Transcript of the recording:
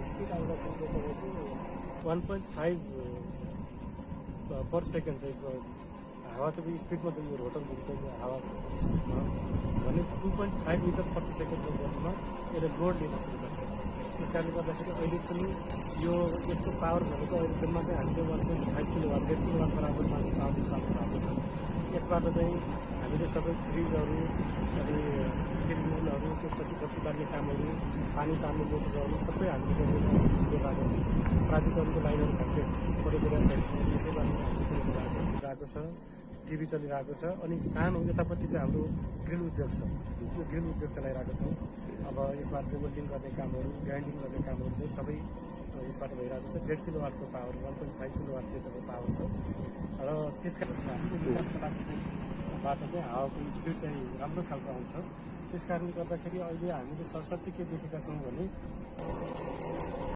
Speed आउँदाखेरि तपाईँको 1.5 per second चाहिँ हावा चाहिँ स्पिडमा चाहिँ यो रोटर घुम्छ हावाको स्पिडमा भने 2.5 मिटर प्रति सेकेन्डको गतिमा यसले लोड लिन सुरु गर्छ। त्यस कारणले गर्दाखेरि अहिले पनि यो यसको पावर भनेको अहिलेसम्म चाहिँ हामीले 1.5 किलोवाट 1.5 किलोवाट बराबरमा पावर प्राप्त भएको छ। यसबाट चाहिँ हामीले सबै फ्रिजहरू अनि टेलिभिजनहरू त्यसपछि बत्ती बाल्ने कामहरू पानी तान्ने मोटरहरू सबै हामीले गरिरहेको छ। प्राधिकरणको लाइनहरू हामीले फोटोग्राफीहरू यसैबाट गएको छ, टिभी चलिरहेको छ। अनि सानो यतापट्टि चाहिँ हाम्रो ग्रिल उद्योग छ, यो ग्रिल उद्योग चलाइरहेको छौँ। अब यसबाट चाहिँ वेल्डिङ गर्ने कामहरू ग्राइन्डिङ गर्ने कामहरू चाहिँ सबै यसबाट भइरहेको छ। 1.5 किलोवाटको पावर 1.5 किलोवाट चाहिँ सबै पावर छ र त्यस कारण हामीले विकासबाट चाहिँ हावाको स्पिड चाहिँ राम्रो खालको आउँछ। त्यस कारणले गर्दाखेरि अहिले हामीले सरस्वती के देखेका छौँ भने